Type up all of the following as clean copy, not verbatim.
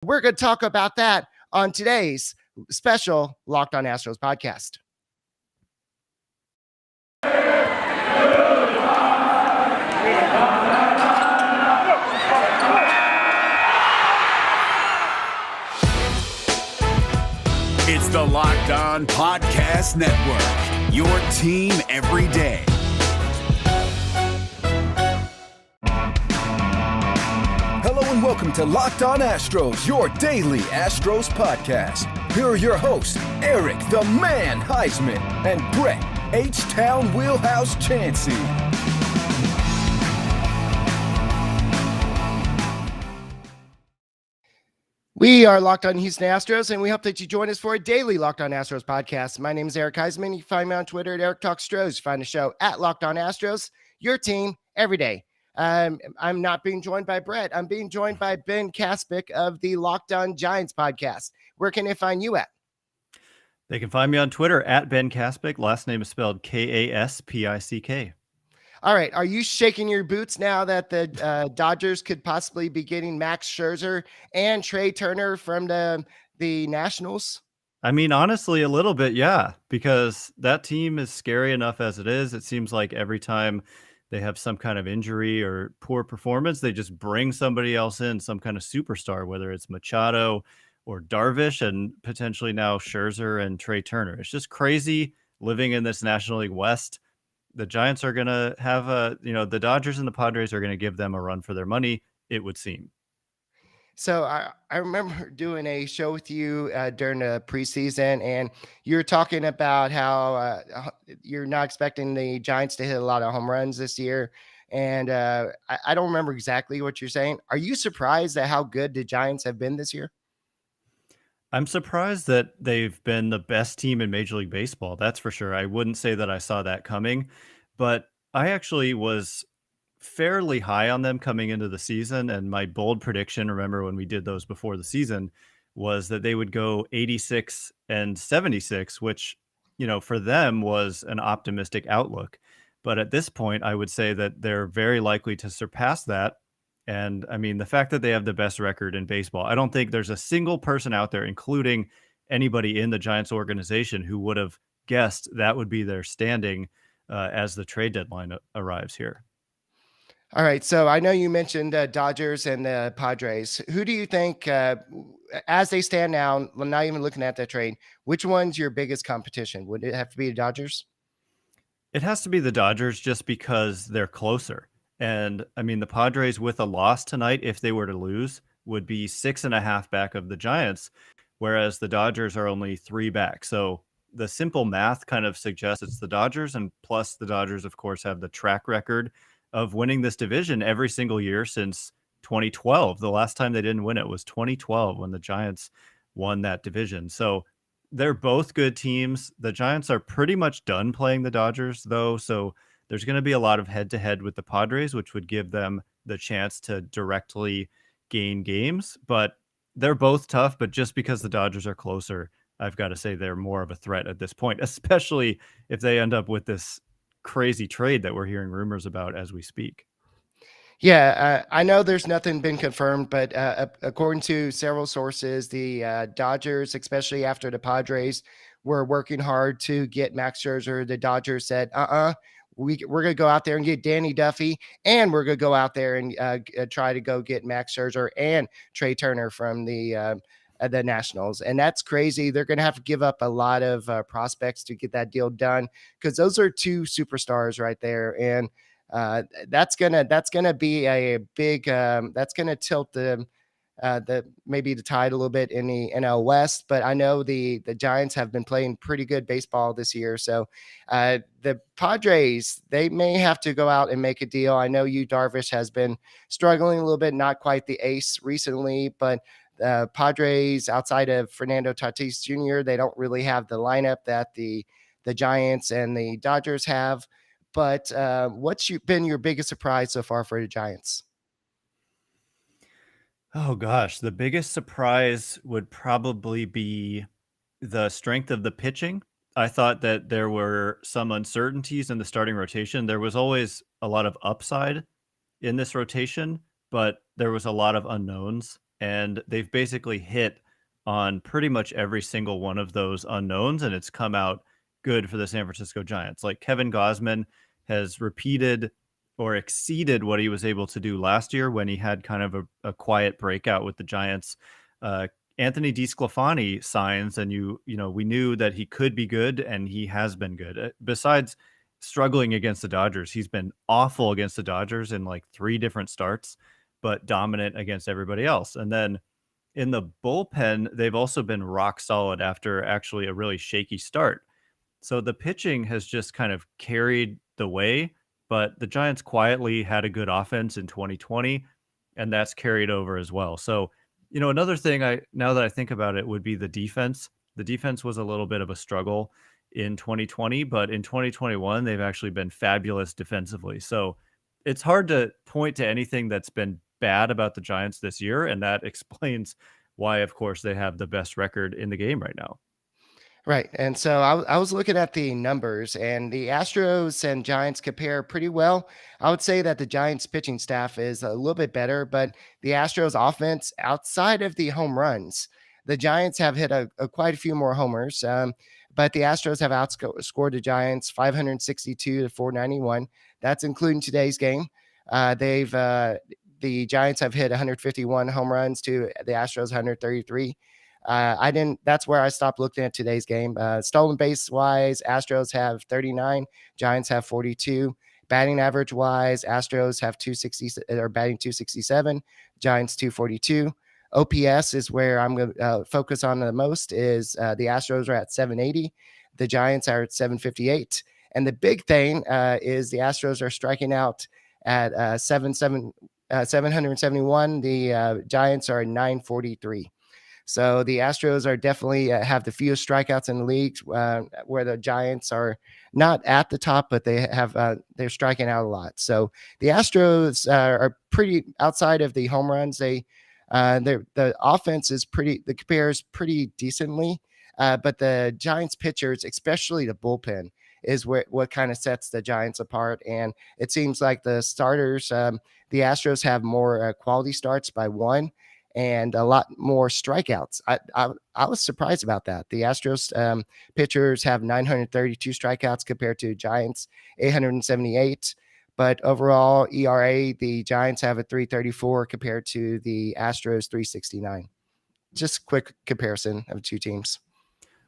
We're going to talk about that on today's special Locked On Astros podcast. It's the Locked On Podcast Network, your team every day. Hello and welcome to Locked On Astros, your daily Astros podcast. Here are your hosts, Eric the Man Heisman and Brett H-Town Wheelhouse Chansey. We are Locked On Houston Astros, and we hope that you join us for a daily Locked On Astros podcast. My name is Eric Heisman. You can find me on Twitter at Eric Talks Stros. You find the show at Locked On Astros, your team every day. I'm not being joined by Brett. I'm being joined by Ben Kaspick of the Locked On Giants podcast. Where can they find you at? They can find me on Twitter at Ben Kaspick. Last name is spelled Kaspick. All right. Are you shaking your boots now that the Dodgers could possibly be getting Max Scherzer and Trey Turner from the Nationals? I mean, honestly, a little bit, yeah, because that team is scary enough as it is. It seems like every time they have some kind of injury or poor performance, they just bring somebody else in, some kind of superstar, whether it's Machado or Darvish and potentially now Scherzer and Trey Turner. It's just crazy living in this National League West. The Giants are going to have the Dodgers and the Padres are going to give them a run for their money, it would seem. So I remember doing a show with you during the preseason, and you were talking about how you're not expecting the Giants to hit a lot of home runs this year. And I don't remember exactly what you're saying. Are you surprised at how good the Giants have been this year? I'm surprised that they've been the best team in Major League Baseball. That's for sure. I wouldn't say that I saw that coming, but I actually was fairly high on them coming into the season. And my bold prediction, remember when we did those before the season, was that they would go 86 and 76, which, for them was an optimistic outlook. But at this point, I would say that they're very likely to surpass that. And I mean, the fact that they have the best record in baseball, I don't think there's a single person out there, including anybody in the Giants organization, who would have guessed that would be their standing as the trade deadline arrives here. All right. So I know you mentioned Dodgers and the Padres. Who do you think, as they stand now, not even looking at that trade, which one's your biggest competition? Would it have to be the Dodgers? It has to be the Dodgers just because they're closer. And I mean, the Padres with a loss tonight, if they were to lose, would be 6.5 back of the Giants, whereas the Dodgers are only 3 back. So the simple math kind of suggests it's the Dodgers. And plus the Dodgers, of course, have the track record of winning this division every single year since 2012. The last time they didn't win it was 2012 when the Giants won that division. So they're both good teams. The Giants are pretty much done playing the Dodgers, though. So there's going to be a lot of head-to-head with the Padres, which would give them the chance to directly gain games. But they're both tough, but just because the Dodgers are closer, I've got to say they're more of a threat at this point, especially if they end up with this crazy trade that we're hearing rumors about as we speak. Yeah, I know there's nothing been confirmed, but according to several sources, the Dodgers, especially after the Padres, were working hard to get Max Scherzer. The Dodgers said, we're going to go out there and get Danny Duffy, and we're going to go out there and try to go get Max Scherzer and Trey Turner from the Nationals. And that's crazy. They're going to have to give up a lot of prospects to get that deal done, because those are two superstars right there. And that's gonna be a big that's gonna tilt the maybe the tide a little bit in the NL West. But I know the Giants have been playing pretty good baseball this year, so the Padres, they may have to go out and make a deal. I know Darvish has been struggling a little bit, not quite the ace recently, but Padres, outside of Fernando Tatis Jr., they don't really have the lineup that the Giants and the Dodgers have. But what's been your biggest surprise so far for the Giants? Oh gosh, the biggest surprise would probably be the strength of the pitching. I thought that there were some uncertainties in the starting rotation. There was always a lot of upside in this rotation, but there was a lot of unknowns and they've basically hit on pretty much every single one of those unknowns, and it's come out good for the San Francisco Giants. Like Kevin Gosman has repeated or exceeded what he was able to do last year when he had kind of a quiet breakout with the Giants. Anthony DeSclafani signs, and we knew that he could be good, and he has been good. Besides struggling against the Dodgers, he's been awful against the Dodgers in like 3 different starts, but dominant against everybody else. And then in the bullpen, they've also been rock solid after actually a really shaky start. So the pitching has just kind of carried the way, but the Giants quietly had a good offense in 2020, and that's carried over as well. So, another thing now that I think about it would be the defense. The defense was a little bit of a struggle in 2020, but in 2021, they've actually been fabulous defensively. So it's hard to point to anything that's been bad about the Giants this year, and that explains why, of course, they have the best record in the game right now. Right. And so I was looking at the numbers, and the Astros and Giants compare pretty well. I would say that the Giants pitching staff is a little bit better, but the Astros offense, outside of the home runs, the Giants have hit quite a few more homers. But the Astros have outscored the Giants 562 to 491. That's including today's game. The Giants have hit 151 home runs to the Astros 133. That's where I stopped looking at today's game. Stolen base wise, Astros have 39, Giants have 42. Batting average wise, Astros have 260 or batting 267, Giants 242. OPS is where I'm going to focus on the most. Is the Astros are at 780, the Giants are at 758, and the big thing is the Astros are striking out at 771. The Giants are at 943. So the Astros are definitely have the fewest strikeouts in the league, where the Giants are not at the top, but they're striking out a lot. So the Astros are pretty outside of the home runs. The offense is compares pretty decently, but the Giants pitchers, especially the bullpen, is what kind of sets the Giants apart. And it seems like the starters, the Astros have more quality starts by 1. And a lot more strikeouts. I was surprised about that. The Astros pitchers have 932 strikeouts compared to Giants 878. But overall ERA, the Giants have a 334 compared to the Astros 369. Just quick comparison of 2 teams.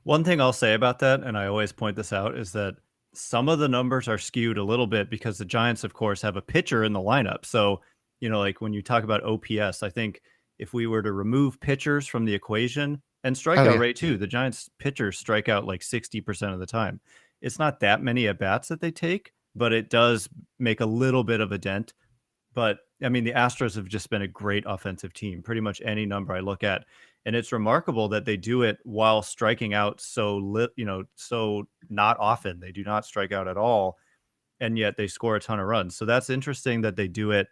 One thing I'll say about that, and I always point this out, is that some of the numbers are skewed a little bit because the Giants, of course, have a pitcher in the lineup. So, like when you talk about OPS, I think if we were to remove pitchers from the equation and strikeout rate too, the Giants pitchers strike out like 60% of the time. It's not that many at bats that they take, but it does make a little bit of a dent. But I mean, the Astros have just been a great offensive team, pretty much any number I look at. And it's remarkable that they do it while striking out so not often. They do not strike out at all. And yet they score a ton of runs. So that's interesting that they do it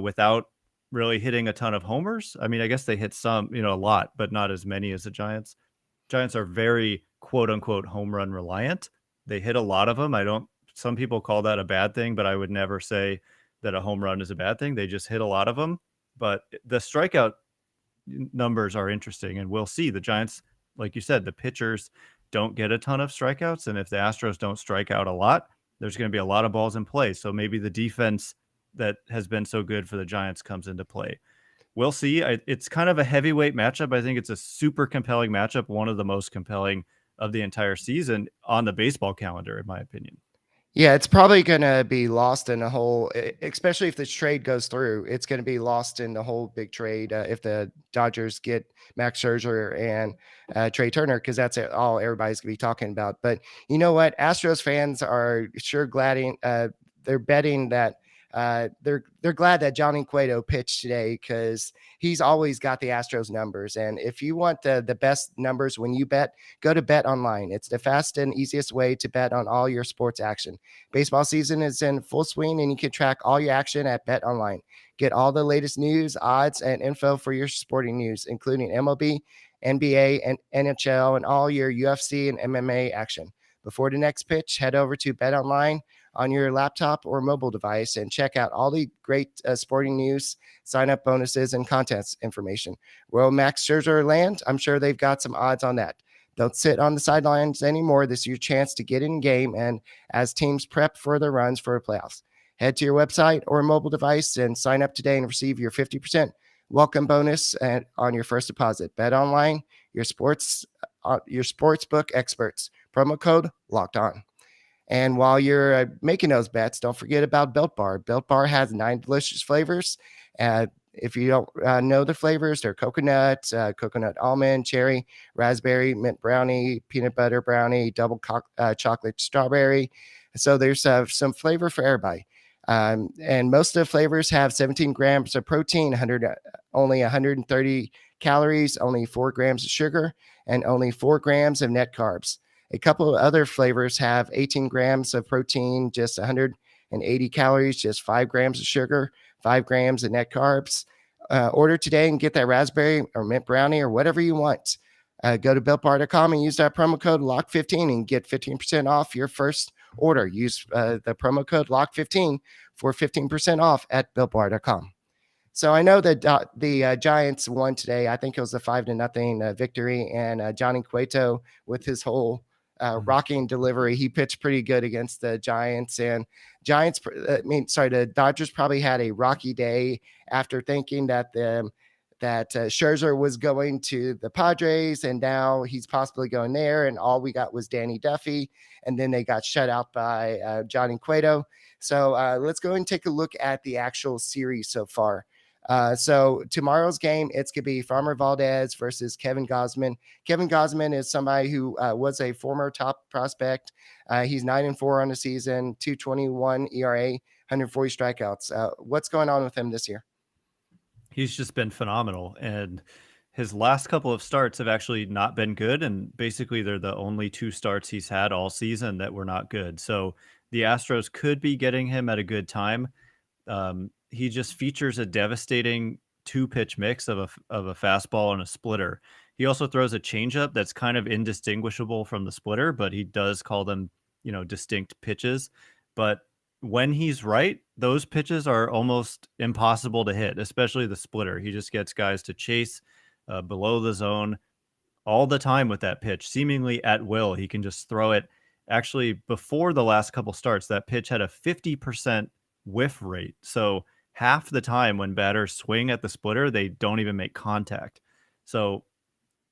without really hitting a ton of homers. I mean, I guess they hit some, a lot, but not as many as the Giants. Giants are very quote unquote home run reliant. They hit a lot of them. Some people call that a bad thing, but I would never say that a home run is a bad thing. They just hit a lot of them. But the strikeout numbers are interesting, and we'll see. The Giants, like you said, the pitchers don't get a ton of strikeouts. And if the Astros don't strike out a lot, there's going to be a lot of balls in play. So maybe the defense that has been so good for the Giants comes into play. We'll see. It's kind of a heavyweight matchup. I think it's a super compelling matchup, one of the most compelling of the entire season on the baseball calendar, in my opinion. Yeah, it's probably going to be lost in a whole, especially if this trade goes through. It's going to be lost in the whole big trade if the Dodgers get Max Scherzer and Trey Turner, because that's all everybody's going to be talking about. But you know what? Astros fans are sure they're betting that they're glad that Johnny Cueto pitched today, because he's always got the Astros numbers. And if you want the best numbers when you bet, go to Bet Online. It's the fast and easiest way to bet on all your sports action. Baseball season is in full swing, and you can track all your action at Bet Online. Get all the latest news, odds, and info for your sporting news, including MLB, NBA, and NHL, and all your UFC and MMA action. Before the next pitch, head over to Bet Online on your laptop or mobile device and check out all the great sporting news, sign up bonuses, and contest information. Will Max Scherzer land? I'm sure they've got some odds on that. Don't sit on the sidelines anymore. This is your chance to get in game and as teams prep for their runs for the playoffs. Head to your website or mobile device and sign up today and receive your 50% welcome bonus on your first deposit. Bet online, your sportsbook experts. Promo code Locked On. And while you're making those bets, don't forget about Built Bar. Built Bar has 9 delicious flavors. If you don't know the flavors, they're coconut, coconut almond, cherry, raspberry, mint brownie, peanut butter brownie, double chocolate strawberry. So there's some flavor for everybody. And most of the flavors have 17 grams of protein, only 130 calories, only 4 grams of sugar, and only 4 grams of net carbs. A couple of other flavors have 18 grams of protein, just 180 calories, just 5 grams of sugar, 5 grams of net carbs. Order today and get that raspberry or mint brownie or whatever you want. Go to builtbar.com and use that promo code LOCK15 and get 15% off your first order. Use the promo code LOCK15 for 15% off at builtbar.com. So I know that the Giants won today. I think it was a 5-0 victory, and Johnny Cueto with his whole rocking delivery, he pitched pretty good against the Giants. And the Dodgers probably had a rocky day after thinking that Scherzer was going to the Padres, and now he's possibly going there. And all we got was Danny Duffy, and then they got shut out by Johnny Cueto. So let's go and take a look at the actual series so far. So tomorrow's game, it's going to be Farmer Valdez versus Kevin Gausman. Kevin Gausman is somebody who was a former top prospect. He's 9-4 on the season, 2.21 ERA, 140 strikeouts. What's going on with him this year? He's just been phenomenal. And his last couple of starts have actually not been good. And basically they're the only 2 starts he's had all season that were not good. So the Astros could be getting him at a good time. He just features a devastating 2-pitch mix of a fastball and a splitter. He also throws a changeup that's kind of indistinguishable from the splitter, but he does call them, distinct pitches. But when he's right, those pitches are almost impossible to hit, especially the splitter. He just gets guys to chase below the zone all the time with that pitch, seemingly at will. He can just throw it. Actually, before the last couple starts, that pitch had a 50% whiff rate. So half the time when batters swing at the splitter, they don't even make contact. So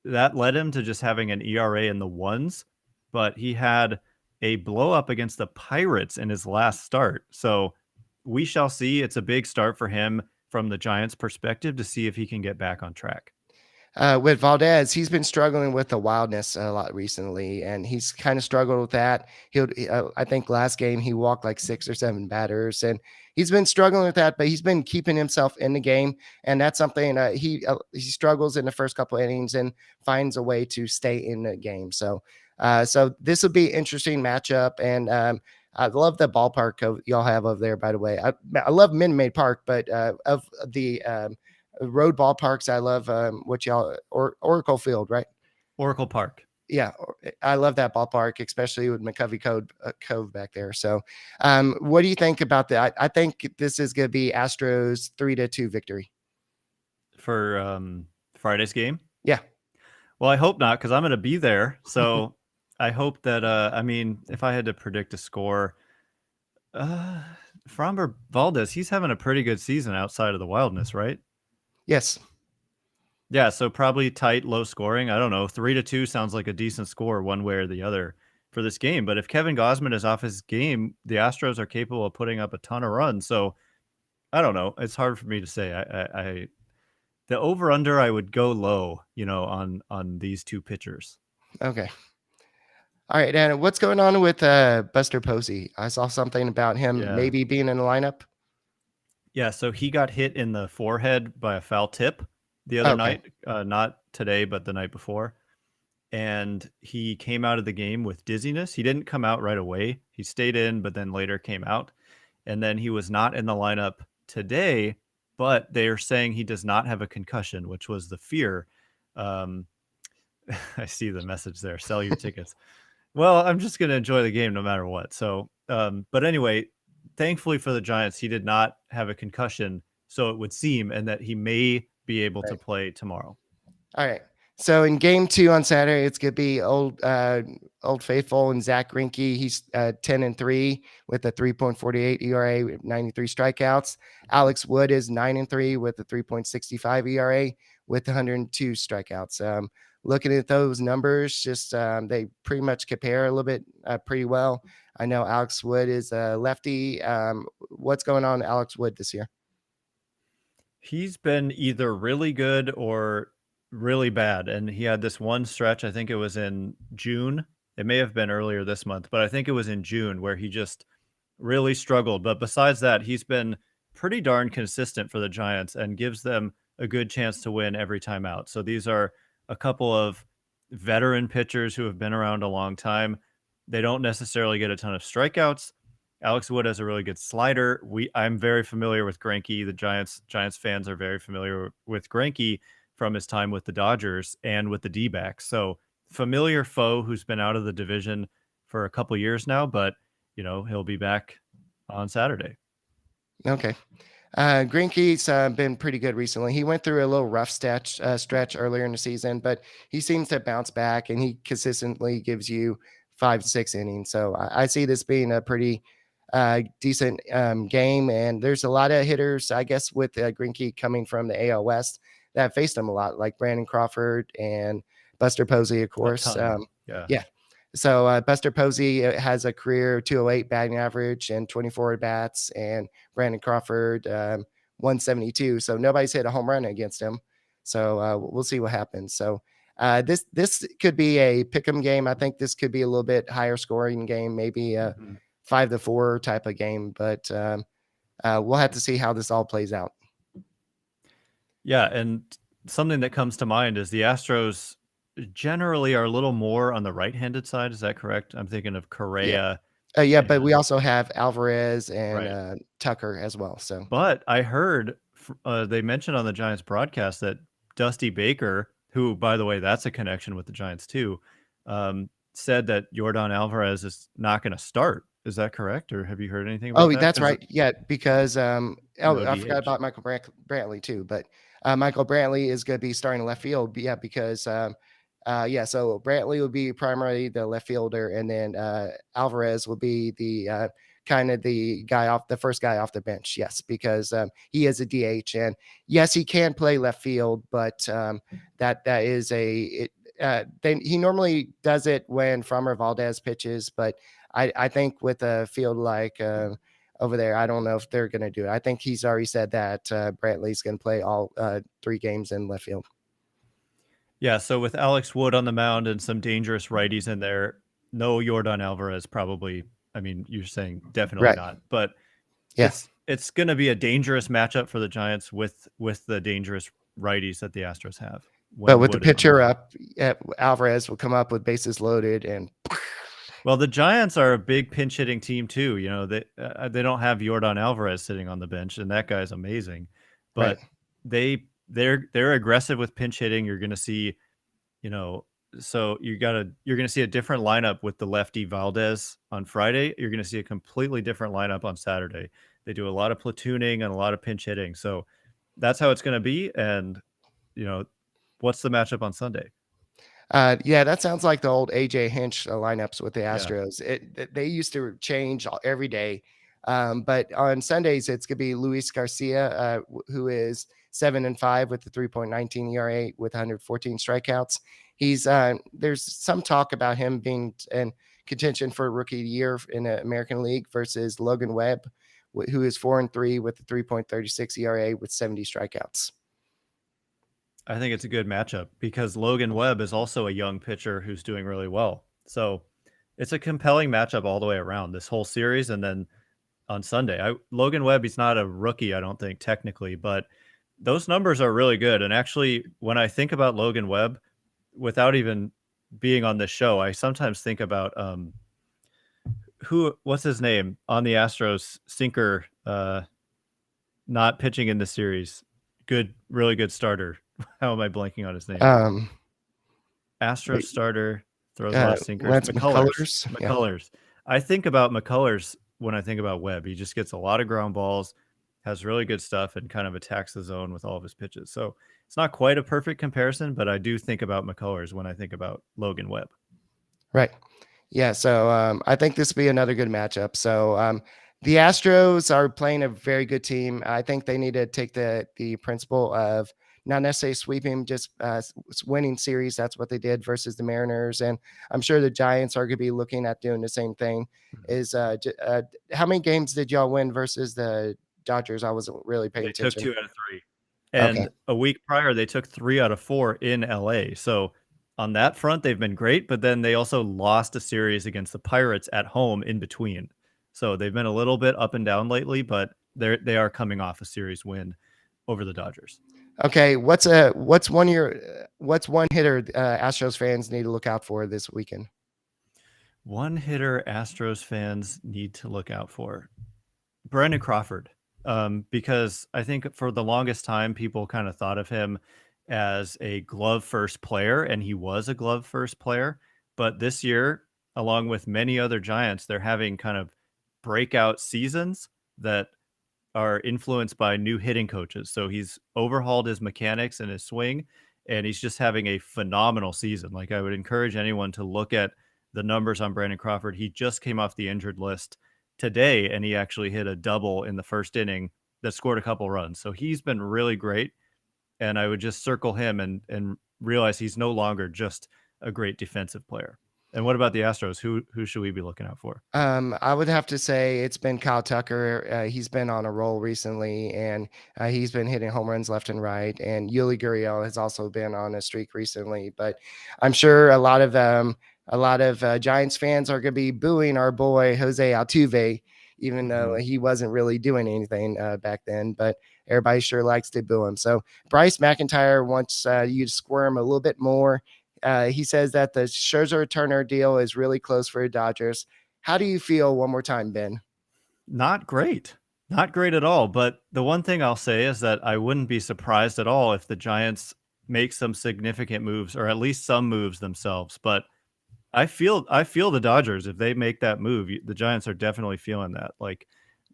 that led him to just having an ERA in the 1s, but he had a blow up against the Pirates in his last start. So we shall see. It's a big start for him from the Giants' perspective to see if he can get back on track. With Valdez, he's been struggling with the wildness a lot recently, and he's kind of struggled with that. I think last game he walked like 6 or 7 batters, and he's been struggling with that, but he's been keeping himself in the game, and that's something he struggles in the first couple of innings and finds a way to stay in the game. So this will be an interesting matchup, and I love the ballpark y'all have over there, by the way. I love Minute Maid Park, but of the road ballparks, I love Oracle Field, right? Oracle Park. Yeah, I love that ballpark, especially with McCovey Cove back there. So what do you think about that? I think this is going to be Astros 3-2 victory. For Friday's game? Yeah. Well, I hope not, because I'm going to be there. So I hope that, if I had to predict a score, Framber Valdez, he's having a pretty good season outside of the wildness, right? Yes. Yeah, so probably tight, low scoring. I don't know. 3-2 sounds like a decent score one way or the other for this game. But if Kevin Gausman is off his game, the Astros are capable of putting up a ton of runs. So I don't know. It's hard for me to say. The over-under, I would go low, on these 2 pitchers. Okay. All right. And what's going on with Buster Posey? I saw something about him maybe being in the lineup. Yeah, so he got hit in the forehead by a foul tip the other night, not today, but the night before. And he came out of the game with dizziness. He didn't come out right away. He stayed in, but then later came out. And then he was not in the lineup today, but they're saying he does not have a concussion, which was the fear. I see the message there. Sell your tickets. Well, I'm just going to enjoy the game no matter what. So But anyway, thankfully for the Giants, he did not have a concussion, so it would seem, and that he may be able to play tomorrow. All right. So in game 2 on Saturday, it's going to be old faithful and Zach Greinke. He's 10-3 with a 3.48 ERA, with 93 strikeouts. Alex Wood is 9-3 with a 3.65 ERA with 102 strikeouts. Looking at those numbers, just they pretty much compare a little bit pretty well. I know Alex Wood is a lefty. What's going on, Alex Wood, this year? He's been either really good or really bad. And he had this one stretch, I think it was in June. It may have been earlier this month, but I think it was in June where he just really struggled. But besides that, he's been pretty darn consistent for the Giants and gives them a good chance to win every time out. So these are a couple of veteran pitchers who have been around a long time. They don't necessarily get a ton of strikeouts. Alex Wood has a really good slider. I'm very familiar with Greinke. The Giants fans are very familiar with Greinke from his time with the Dodgers and with the D-backs. So familiar foe who's been out of the division for a couple years now, but he'll be back on Saturday. Okay. Greinke's been pretty good recently. He went through a little rough stretch earlier in the season, but he seems to bounce back, and he consistently gives you 5 to 6 innings. So I see this being a pretty decent game, and there's a lot of hitters, I guess, with Greinke coming from the AL West that faced him a lot, like Brandon Crawford and Buster Posey, of course. Yeah. So Buster Posey has a career 208 batting average and 24 at bats, and Brandon Crawford 172. So nobody's hit a home run against him. So we'll see what happens. So this could be a pick'em game. I think this could be a little bit higher scoring game, maybe 5-4 type of game. But we'll have to see how this all plays out. Yeah, and something that comes to mind is the Astros generally are a little more on the right-handed side. Is that correct? I'm thinking of Correa. Yeah, but we also have Alvarez and Tucker as well. So, but I heard they mentioned on the Giants broadcast that Dusty Baker, who, by the way, that's a connection with the Giants too, said that Yordan Alvarez is not going to start. Is that correct, or have you heard anything about that? That's right. Yeah, because I forgot about Michael Brantley too, but Michael Brantley is going to be starting left field. Yeah, because so Brantley will be primarily the left fielder, and then Alvarez will be the kind of the first guy off the bench. Yes, because he is a DH, and yes, he can play left field, but that is he normally does it when Framber Valdez pitches, but I think with a field like over there, I don't know if they're going to do it. I think he's already said that Brantley's going to play all 3 games in left field. Yeah, so with Alex Wood on the mound and some dangerous righties in there, no Yordan Alvarez probably. I mean, you're saying definitely not, but yes, it's going to be a dangerous matchup for the Giants with the dangerous righties that the Astros have. But with the pitcher up, Alvarez will come up with bases loaded and. Well, the Giants are a big pinch hitting team too. They don't have Yordan Alvarez sitting on the bench, and that guy's amazing. But they're aggressive with pinch hitting. You're going to see, so you're going to see a different lineup with the lefty Valdez on Friday. You're going to see a completely different lineup on Saturday. They do a lot of platooning and a lot of pinch hitting. So that's how it's going to be. And what's the matchup on Sunday? That sounds like the old AJ Hinch lineups with the Astros. Yeah. They used to change every day. But on Sundays, it's going to be Luis Garcia, who is 7-5 with the 3.19 ERA with 114 strikeouts. He's there's some talk about him being in contention for Rookie of the Year in the American League versus Logan Webb, who is 4-3 with the 3.36 ERA with 70 strikeouts. I think it's a good matchup because Logan Webb is also a young pitcher who's doing really well. So it's a compelling matchup all the way around this whole series. And then on Sunday, Logan Webb, he's not a rookie, I don't think technically, but those numbers are really good. And actually, when I think about Logan Webb, without even being on this show, I sometimes think about what's his name on the Astros, sinker, not pitching in the series. Really good starter. How am I blanking on his name? Astros starter, throws a lot of sinkers. McCullers. I think about McCullers when I think about Webb. He just gets a lot of ground balls, has really good stuff, and kind of attacks the zone with all of his pitches. So it's not quite a perfect comparison, but I do think about McCullers when I think about Logan Webb. Right. Yeah. So I think this will be another good matchup. So the Astros are playing a very good team. I think they need to take the principle of not necessarily sweeping, just winning series. That's what they did versus the Mariners, and I'm sure the Giants are going to be looking at doing the same thing. Is how many games did y'all win versus the Dodgers? I wasn't really paying They took attention. 2 out of 3. Okay. And a week prior, they took 3 out of 4 in LA. So on that front, they've been great, but then they also lost a series against the Pirates at home in between. So they've been a little bit up and down lately, but they are coming off a series win over the Dodgers. Okay, what's one hitter Astros fans need to look out for this weekend? One hitter Astros fans need to look out for. Brandon Crawford. Because I think for the longest time, people kind of thought of him as a glove first player, and he was a glove first player. But this year, along with many other Giants, they're having kind of breakout seasons that are influenced by new hitting coaches. So he's overhauled his mechanics and his swing, and he's just having a phenomenal season. Like, I would encourage anyone to look at the numbers on Brandon Crawford. He just came off the injured list today, and he actually hit a double in the first inning that scored a couple runs. So he's been really great, and I would just circle him and realize he's no longer just a great defensive player. And what about the Astros? Who should we be looking out for? I would have to say it's been Kyle Tucker. He's been on a roll recently, and he's been hitting home runs left and right. And Yuli Gurriel has also been on a streak recently. But I'm sure a lot of Giants fans are going to be booing our boy Jose Altuve, even though he wasn't really doing anything back then. But everybody sure likes to boo him. So Bryce McIntyre wants you to squirm a little bit more. He says that the Scherzer Turner deal is really close for the Dodgers. How do you feel one more time, Ben? Not great. Not great at all. But the one thing I'll say is that I wouldn't be surprised at all if the Giants make some significant moves, or at least some moves themselves. But I feel the Dodgers, if they make that move, the Giants are definitely feeling that. Like,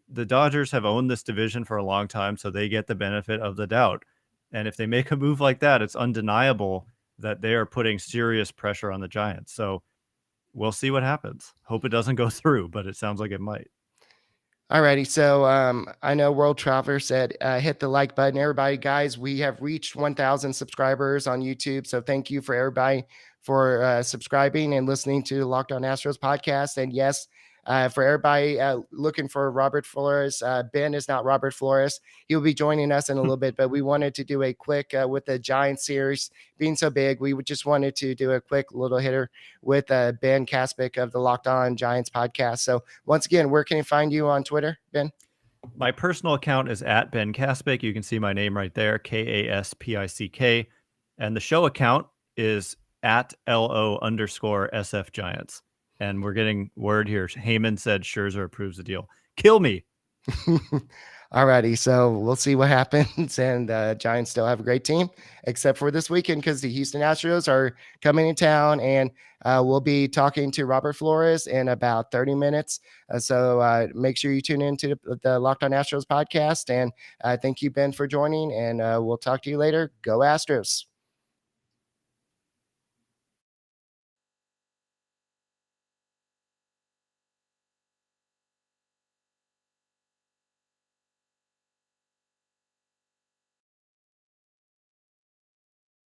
the Dodgers have owned this division for a long time, so they get the benefit of the doubt. And if they make a move like that, it's undeniable that they are putting serious pressure on the Giants. So we'll see what happens. Hope it doesn't go through, but it sounds like it might. Alrighty, so I know World Traveler said hit the like button. Everybody, guys, we have reached 1,000 subscribers on YouTube, so thank you for everybody for subscribing and listening to the Locked On Astros podcast. And yes, for everybody looking for Robert Flores, Ben is not Robert Flores. He'll be joining us in a little bit, but we wanted to do a quick with the Giants series being so big. We just wanted to do a quick little hitter with Ben Kaspick of the Locked On Giants podcast. So once again, where can you find you on Twitter, Ben? My personal account is at Ben Kaspick. You can see my name right there, Kaspick. And the show account is at LO_SFGiants. And we're getting word here. Heyman said Scherzer approves the deal. Kill me. Alrighty, so we'll see what happens. And Giants still have a great team, except for this weekend, because the Houston Astros are coming to town, and we'll be talking to Robert Flores in about 30 minutes. So make sure you tune into the Locked On Astros podcast. And thank you, Ben, for joining. And we'll talk to you later. Go Astros.